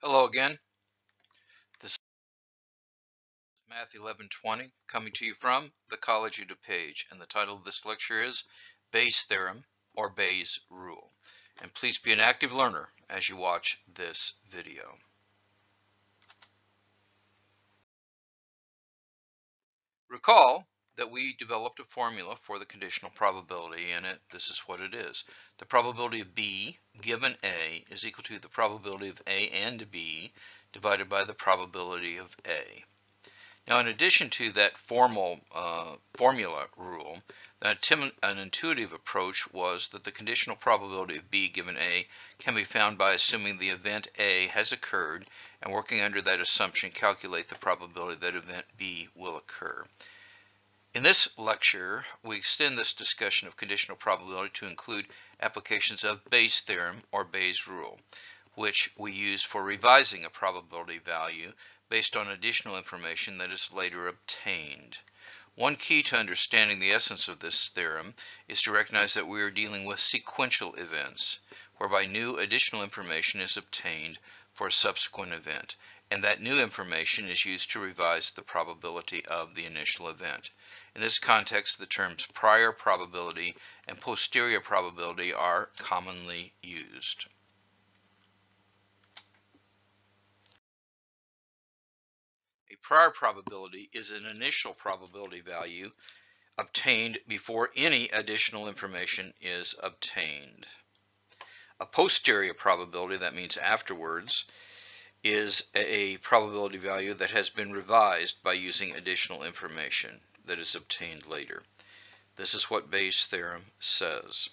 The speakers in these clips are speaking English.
Hello again. This is Math 1120 coming to you from the College of DuPage, and the title of this lecture is Bayes' Theorem or Bayes' Rule. And please be an active learner as you watch this video. Recall that we developed a formula for the conditional probability in it. This is what it is. The probability of B given A is equal to the probability of A and B divided by the probability of A. Now, in addition to that formal formula rule, an intuitive approach was that the conditional probability of B given A can be found by assuming the event A has occurred and working under that assumption calculate the probability that event B will occur. In this lecture, we extend this discussion of conditional probability to include applications of Bayes' theorem or Bayes' rule, which we use for revising a probability value based on additional information that is later obtained. One key to understanding the essence of this theorem is to recognize that we are dealing with sequential events, whereby new additional information is obtained for a subsequent event, and that new information is used to revise the probability of the initial event. In this context, the terms prior probability and posterior probability are commonly used. A prior probability is an initial probability value obtained before any additional information is obtained. A posterior probability, that means afterwards, is a probability value that has been revised by using additional information that is obtained later. This is what Bayes' theorem says.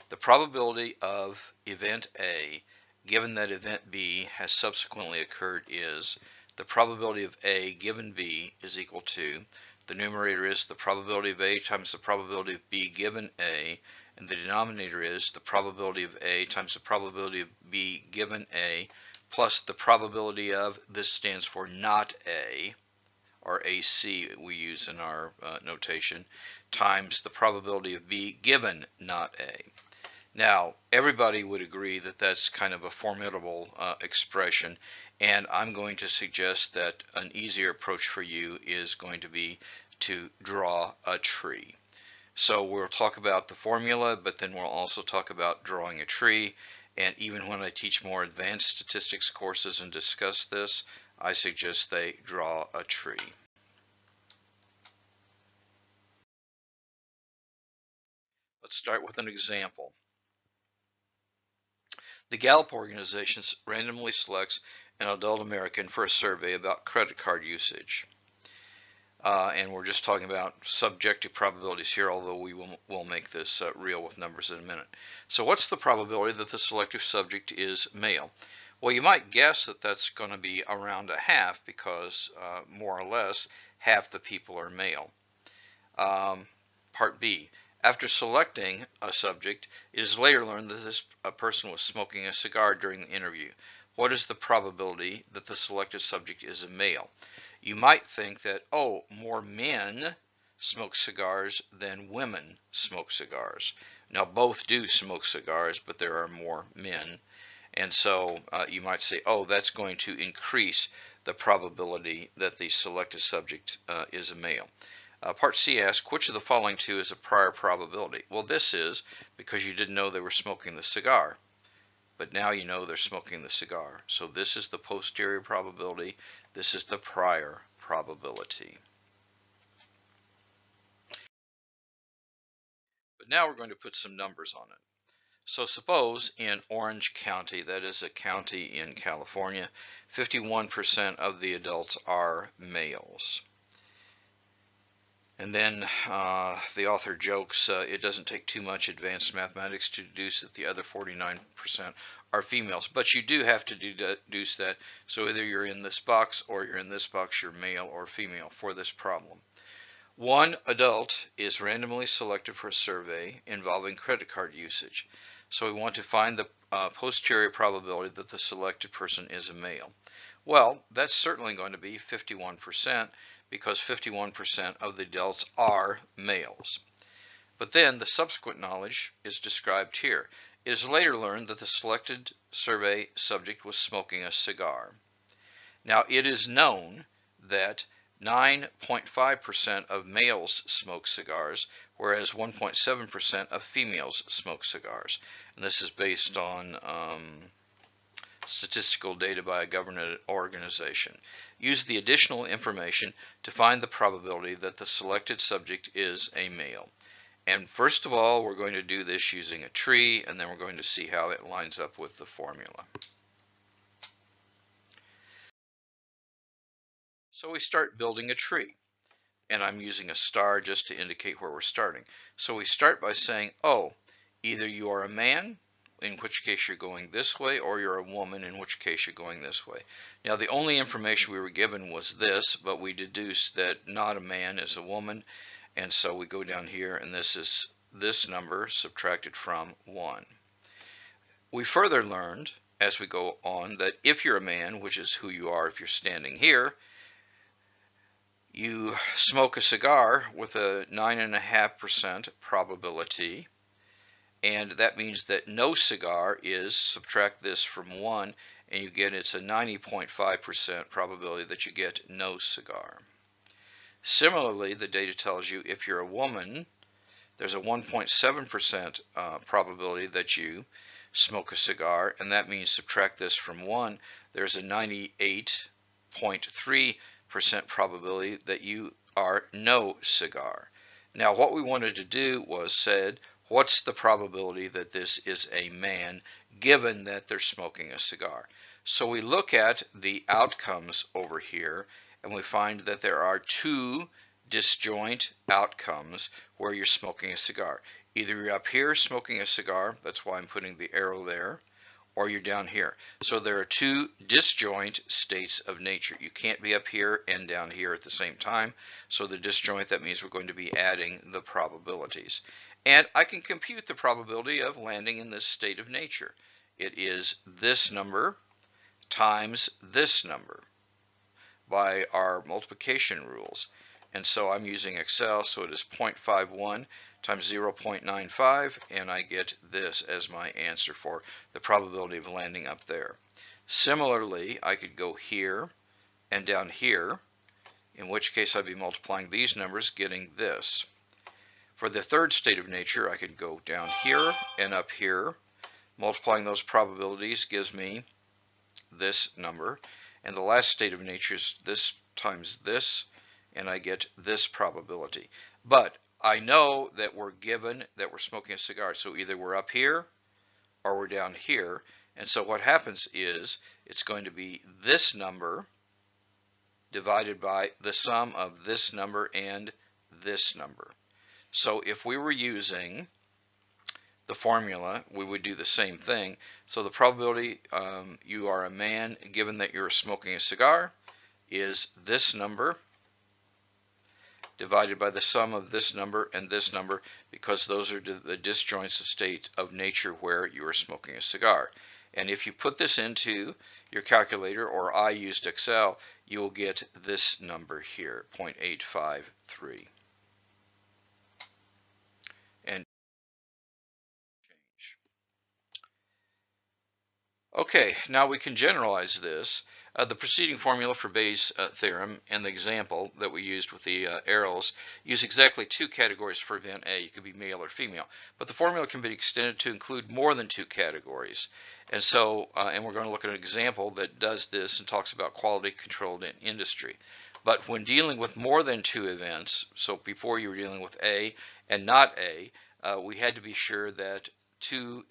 The probability of event A, given that event B has subsequently occurred, is the probability of A given B is equal to, the numerator is the probability of A times the probability of B given A, and the denominator is the probability of A times the probability of B given A, plus the probability of, this stands for not A, or AC we use in our notation, times the probability of B given not A. Now, everybody would agree that that's kind of a formidable expression, and I'm going to suggest that an easier approach for you is going to be to draw a tree. So we'll talk about the formula, but then we'll also talk about drawing a tree, and even when I teach more advanced statistics courses and discuss this, I suggest they draw a tree. Let's start with an example. The Gallup organization randomly selects an adult American for a survey about credit card usage. And we're just talking about subjective probabilities here, although we will make this real with numbers in a minute. So what's the probability that the selected subject is male? Well, you might guess that that's going to be around a half because more or less half the people are male. Part B. After selecting a subject, it is later learned that this person was smoking a cigar during the interview. What is the probability that the selected subject is a male? You might think that, oh, more men smoke cigars than women smoke cigars. Now, both do smoke cigars, but there are more men. And so you might say, oh, that's going to increase the probability that the selected subject is a male. Part C asks, which of the following two is a prior probability? Well, this is because you didn't know they were smoking the cigar, but now you know they're smoking the cigar. So this is the posterior probability. This is the prior probability. But now we're going to put some numbers on it. So suppose in Orange County, that is a county in California, 51% of the adults are males. And then the author jokes, it doesn't take too much advanced mathematics to deduce that the other 49% are females. But you do have to deduce that. So either you're in this box or you're in this box, you're male or female for this problem. One adult is randomly selected for a survey involving credit card usage. So we want to find the posterior probability that the selected person is a male. Well, that's certainly going to be 51%. Because 51% of the adults are males. But then the subsequent knowledge is described here. It is later learned that the selected survey subject was smoking a cigar. Now, it is known that 9.5% of males smoke cigars, whereas 1.7% of females smoke cigars. And this is based on statistical data by a government organization. Use the additional information to find the probability that the selected subject is a male. And first of all, we're going to do this using a tree, and then we're going to see how it lines up with the formula. So we start building a tree, and I'm using a star just to indicate where we're starting. So we start by saying, oh, either you are a man, in which case you're going this way, or you're a woman, in which case you're going this way. Now, the only information we were given was this, but we deduced that not a man is a woman, and so we go down here, and this is this number subtracted from 1. We further learned, as we go on, that if you're a man, which is who you are if you're standing here, you smoke a cigar with a 9.5% probability, and that means that no cigar is, subtract this from 1, and you get it's a 90.5% probability that you get no cigar. Similarly, the data tells you if you're a woman, there's a 1.7% probability that you smoke a cigar, and that means subtract this from 1, there's a 98.3% probability that you are no cigar. Now, what we wanted to do was said, what's the probability that this is a man, given that they're smoking a cigar? So we look at the outcomes over here, and we find that there are 2 disjoint outcomes where you're smoking a cigar. Either you're up here smoking a cigar, that's why I'm putting the arrow there, or you're down here. So there are 2 disjoint states of nature. You can't be up here and down here at the same time. So the disjoint, that means we're going to be adding the probabilities. And I can compute the probability of landing in this state of nature. It is this number times this number by our multiplication rules. And so I'm using Excel, so it is 0.51 times 0.95, and I get this as my answer for the probability of landing up there. Similarly, I could go here and down here, in which case I'd be multiplying these numbers, getting this. For the third state of nature, I could go down here and up here. Multiplying those probabilities gives me this number. And the last state of nature is this times this, and I get this probability. But I know that we're given that we're smoking a cigar, so either we're up here or we're down here. And so what happens is it's going to be this number divided by the sum of this number and this number. So if we were using the formula, we would do the same thing. So the probability you are a man, given that you're smoking a cigar, is this number divided by the sum of this number and this number, because those are the disjoints of state of nature where you are smoking a cigar. And if you put this into your calculator, or I used Excel, you will get this number here, 0.853. And change. Okay, now we can generalize this. The preceding formula for Bayes' theorem and the example that we used with the arrows use exactly 2 categories for event A. It could be male or female, but the formula can be extended to include more than 2 categories. And so, and we're going to look at an example that does this and talks about quality controlled in industry. But when dealing with more than 2 events, so before you were dealing with A and not A, we had to be sure that 2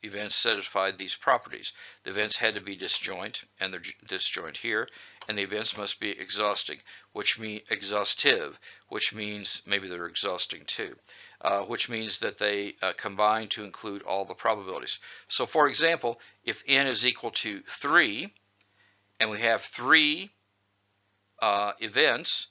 events satisfied these properties. The events had to be disjoint, and they're disjoint here, and the events must be exhaustive, which means maybe they're exhausting too, which means that they combine to include all the probabilities. So for example, if n is equal to 3, and we have 3 events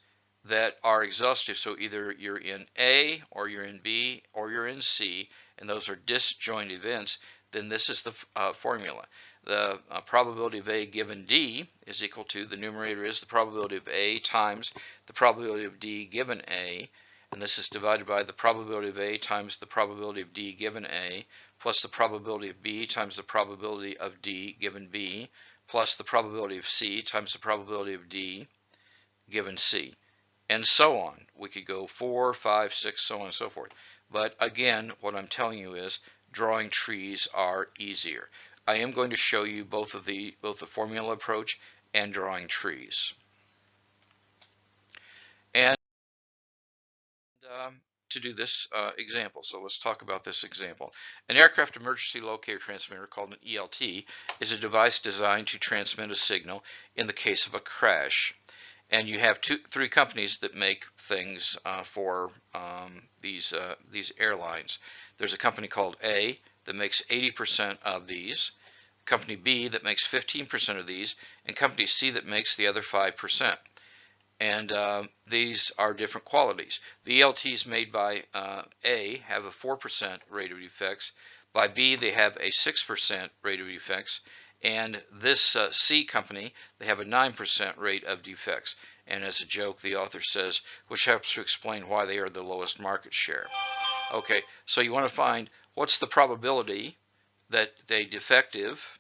that are exhaustive, so either you're in A, or you're in B, or you're in C, and those are disjoint events, then this is the formula. The probability of A given D is equal to, the numerator is the probability of A times the probability of D given A, and this is divided by the probability of A times the probability of D given A, plus the probability of B times the probability of D given B, plus the probability of C times the probability of D given C, and so on. We could go 4, 5, 6, so on and so forth. But again, what I'm telling you is drawing trees are easier. I am going to show you both the formula approach and drawing trees. And to do this example, so let's talk about this example. An aircraft emergency locator transmitter called an ELT is a device designed to transmit a signal in the case of a crash. And you have three companies that make things for these airlines. There's a company called A that makes 80% of these, company B that makes 15% of these, and company C that makes the other 5%. And these are different qualities. The ELTs made by A have a 4% rate of defects. By B, they have a 6% rate of defects. And this C company, they have a 9% rate of defects. And as a joke, the author says, which helps to explain why they are the lowest market share. Okay, so you want to find what's the probability that a defective,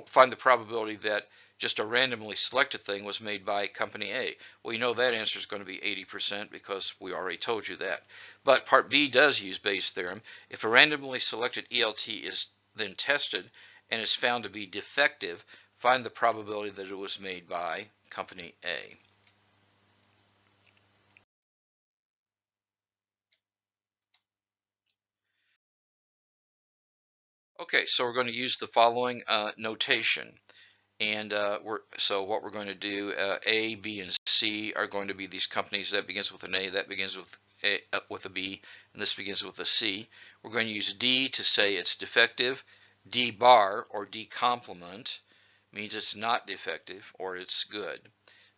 find the probability that just a randomly selected thing was made by company A. Well, you know that answer is going to be 80% because we already told you that. But part B does use Bayes' theorem. If a randomly selected ELT is then tested and is found to be defective, find the probability that it was made by company A. Okay, so we're going to use the following notation. And so what we're going to do, A, B, and C are going to be these companies. That begins with an A, that begins with a B, and this begins with a C. We're going to use D to say it's defective. D bar, or D complement, means it's not defective or it's good.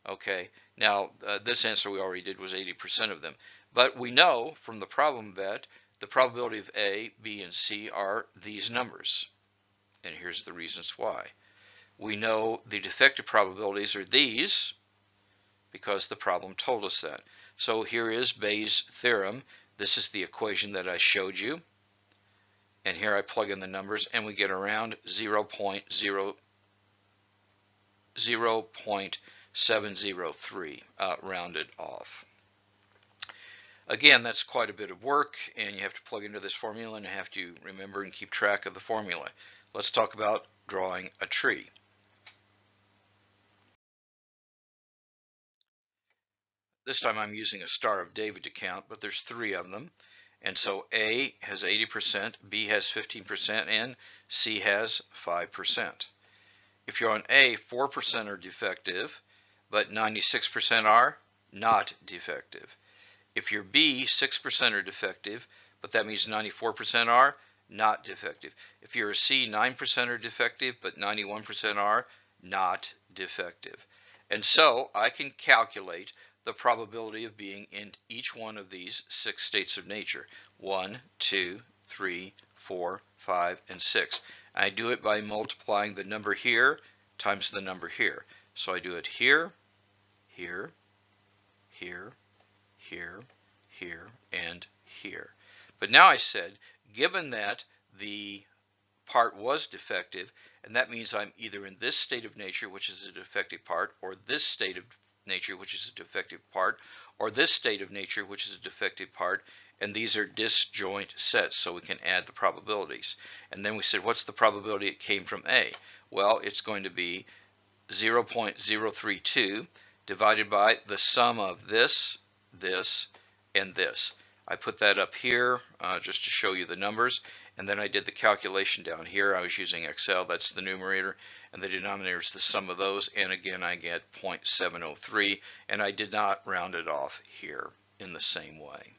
Okay, now this answer we already did was 80% of them. But we know from the problem that the probability of A, B, and C are these numbers. And here's the reasons why. We know the defective probabilities are these because the problem told us that. So here is Bayes' theorem. This is the equation that I showed you. And here I plug in the numbers and we get around 0.703 rounded off. Again, that's quite a bit of work, and you have to plug into this formula and you have to remember and keep track of the formula. Let's talk about drawing a tree. This time I'm using a Star of David to count, but there's three of them. And so A has 80%, B has 15%, and C has 5%. If you're on A, 4% are defective, but 96% are not defective. If you're B, 6% are defective, but that means 94% are not defective. If you're a C, 9% are defective, but 91% are not defective. And so I can calculate the probability of being in each one of these 6 states of nature. 1, 2, 3, 4, 5, and 6. I do it by multiplying the number here times the number here. So I do it here, here, here, here, here, and here. But now I said, given that the part was defective, and that means I'm either in this state of nature, which is a defective part, or this state of nature, which is a defective part, or this state of nature, which is a defective part, and these are disjoint sets, so we can add the probabilities. And then we said, what's the probability it came from A? Well, it's going to be 0.032 divided by the sum of this, this, and this. I put that up here just to show you the numbers, and then I did the calculation down here. I was using Excel, that's the numerator, and the denominator is the sum of those, and again I get 0.703, and I did not round it off here in the same way.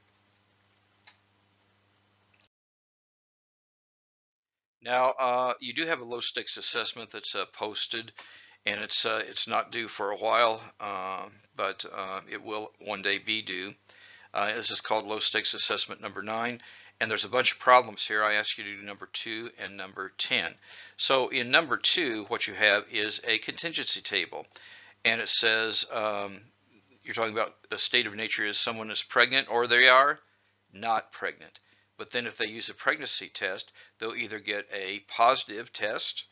Now, you do have a low stakes assessment that's posted, and it's not due for a while, but it will one day be due. This is called low stakes assessment number 9, and there's a bunch of problems here. I ask you to do number 2 and number 10. So in number 2, what you have is a contingency table, and it says you're talking about the state of nature is someone is pregnant or they are not pregnant. But then if they use a pregnancy test, they'll either get a positive test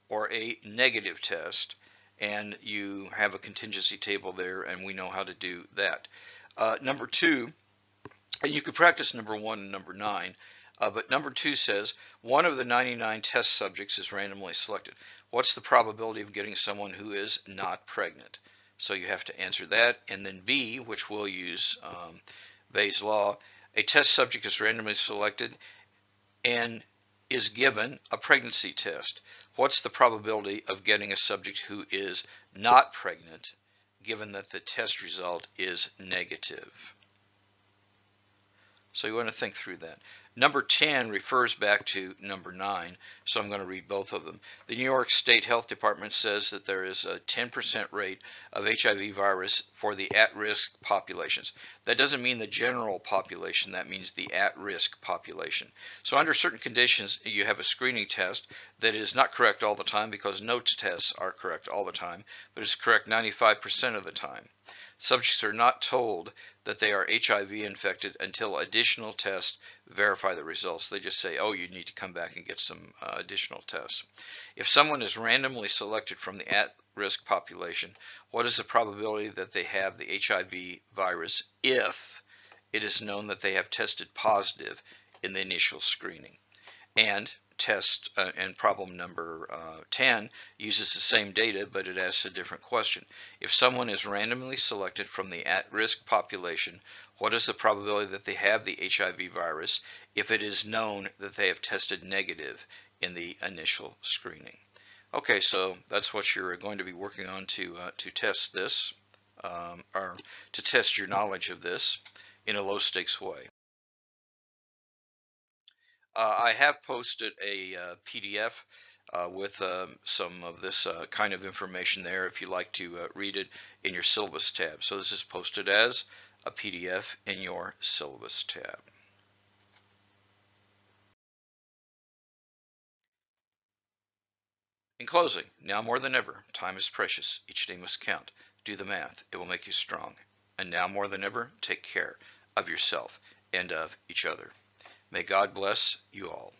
or a negative test, and you have a contingency table there, and we know how to do that. Number 2, and you could practice number 1 and number 9, but number 2 says one of the 99 test subjects is randomly selected. What's the probability of getting someone who is not pregnant? So you have to answer that. And then B, which we'll use Bayes' law, a test subject is randomly selected and is given a pregnancy test. What's the probability of getting a subject who is not pregnant, given that the test result is negative? So you want to think through that. Number 10 refers back to number 9, so I'm going to read both of them. The New York State Health Department says that there is a 10% rate of HIV virus for the at-risk populations. That doesn't mean the general population, that means the at-risk population. So under certain conditions, you have a screening test that is not correct all the time, because no tests are correct all the time, but it's correct 95% of the time. Subjects are not told that they are HIV infected until additional tests verify the results. They just say, oh, you need to come back and get some additional tests. If someone is randomly selected from the at-risk population, what is the probability that they have the HIV virus if it is known that they have tested positive in the initial screening? And test and problem number 10 uses the same data, but it asks a different question. If someone is randomly selected from the at-risk population, what is the probability that they have the HIV virus if it is known that they have tested negative in the initial screening? Okay, so that's what you're going to be working on to test this, or to test your knowledge of this in a low-stakes way. I have posted a PDF with some of this kind of information there if you like to read it in your syllabus tab. So this is posted as a PDF in your syllabus tab. In closing, now more than ever, time is precious. Each day must count. Do the math. It will make you strong. And now more than ever, take care of yourself and of each other. May God bless you all.